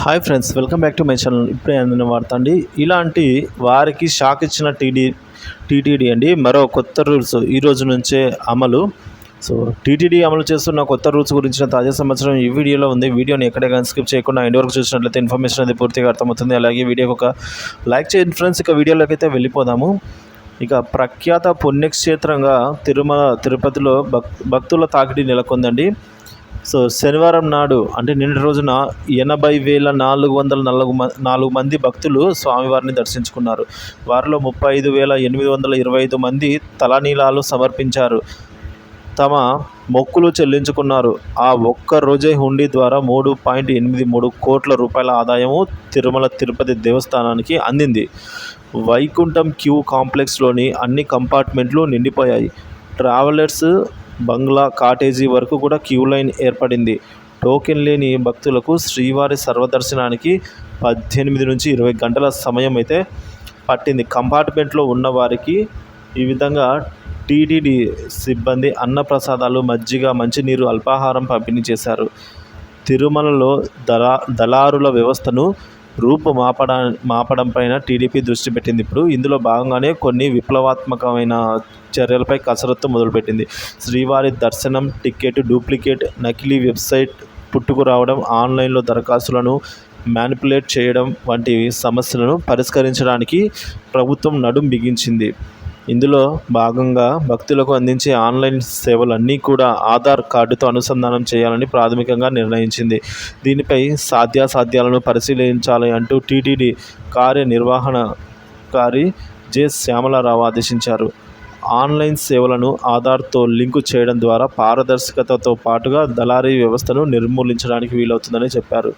Hi friends, welcome back to my channel. ఇప్పుడే అందిన వార్త అండి. ఇలాంటి వారికి షాక్ ఇచ్చిన టీటీడీ అండి మరో కొత్త రూల్స్ ఈ రోజు నుంచే అమలు. సో టీటీడీ అమలు చేస్తున్న కొత్త రూల్స్ గురించిన తాజా సమాచారం ఈ వీడియోలో ఉంది. వీడియోని ఎక్కడ కానీ స్కిప్ చేయకుండా ఎండ్ వరకు చూసినట్లయితే ఇన్ఫర్మేషన్ అది పూర్తిగా అర్థమవుతుంది. అలాగే వీడియోకి ఒక లైక్ చేయండి ఫ్రెండ్స్. ఇక వీడియోలోకి అయితే వెళ్ళిపోదాము. ఇక ప్రఖ్యాత పుణ్యక్షేత్రంగా తిరుపతిలో భక్తుల తాకిడి నెలకొందండి. సో శనివారం నాడు అంటే నిన్నటి రోజున 80,404 మంది భక్తులు స్వామివారిని దర్శించుకున్నారు. వారిలో 35,825 మంది తలనీలాలు సమర్పించారు, తమ మొక్కులు చెల్లించుకున్నారు. ఆ ఒక్క రోజే హుండీ ద్వారా 3.83 కోట్ల రూపాయల ఆదాయము తిరుమల తిరుపతి దేవస్థానానికి అందింది. వైకుంఠం క్యూ కాంప్లెక్స్లోని అన్ని కంపార్ట్మెంట్లు నిండిపోయాయి. ట్రావెలర్స్ బంగ్లా కాటేజీ వరకు కూడా క్యూ లైన్ ఏర్పడింది. టోకెన్ లేని భక్తులకు శ్రీవారి సర్వదర్శనానికి 18 నుంచి 20 గంటల సమయం అయితే పట్టింది. కంపార్ట్మెంట్లో ఉన్న వారికి ఈ విధంగా టీటీడీ సిబ్బంది అన్నప్రసాదాలు, మజ్జిగ, మంచినీరు, అల్పాహారం పంపిణీ చేశారు. తిరుమలలో దళారుల వ్యవస్థను మాపడంపైన టీడీపీ దృష్టి పెట్టింది. ఇప్పుడు ఇందులో భాగంగానే కొన్ని విప్లవాత్మకమైన చర్యలపై కసరత్తు మొదలుపెట్టింది. శ్రీవారి దర్శనం టికెట్ డూప్లికేట్, నకిలీ వెబ్సైట్ పుట్టుకురావడం, ఆన్లైన్లో దరఖాస్తులను మ్యానిపులేట్ చేయడం వంటి సమస్యలను పరిష్కరించడానికి ప్రభుత్వం నడుం బిగించింది. ఇందులో భాగంగా భక్తులకు అందించే ఆన్లైన్ సేవలన్నీ కూడా ఆధార్ కార్డుతో అనుసంధానం చేయాలని ప్రాథమికంగా నిర్ణయించింది. దీనిపై సాధ్యాసాధ్యాలను పరిశీలించాలి అంటూ టీటీడీ కార్యనిర్వహణాధికారి జె శ్యామలరావు ఆదేశించారు. ఆన్లైన్ సేవలను ఆధార్తో లింకు చేయడం ద్వారా పారదర్శకతతో పాటుగా దళారీ వ్యవస్థను నిర్మూలించడానికి వీలవుతుందని చెప్పారు.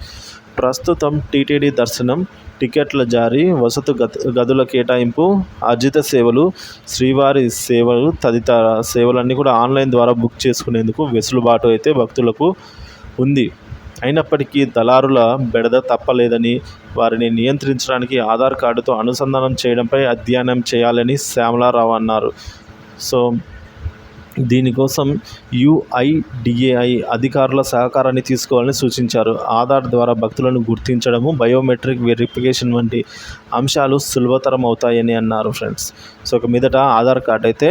ప్రస్తుతం టీటీడీ దర్శనం టికెట్ల జారీ, వసతి గదుల కేటాయింపు, అర్జిత సేవలు, శ్రీవారి సేవలు తదితర సేవలన్నీ కూడా ఆన్లైన్ ద్వారా బుక్ చేసుకునేందుకు వెసులుబాటు అయితే భక్తులకు ఉంది. అయినప్పటికీ దళారుల బెడద తప్పలేదని, వారిని నియంత్రించడానికి ఆధార్ కార్డుతో అనుసంధానం చేయడంపై అధ్యయనం చేయాలని శ్యామలారావు అన్నారు. సో దీనికోసం యుఐడిఏఐ అధికారుల సహకారాన్ని తీసుకోవాలని సూచించారు. ఆధార్ ద్వారా భక్తులను గుర్తించడము, బయోమెట్రిక్ వెరిఫికేషన్ వంటి అంశాలు సులభతరం అవుతాయని అన్నారు ఫ్రెండ్స్. సో ఇక మీదట ఆధార్ కార్డ్ అయితే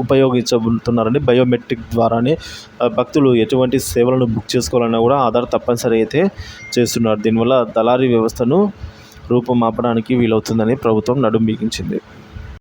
ఉపయోగించబోతున్నారండి. బయోమెట్రిక్ ద్వారానే భక్తులు ఎటువంటి సేవలను బుక్ చేసుకోవాలన్నా కూడా ఆధార్ తప్పనిసరి అయితే చేస్తున్నారు. దీనివల్ల దళారీ వ్యవస్థను రూపుమాపడానికి వీలవుతుందని ప్రభుత్వం నడుం బిగించింది.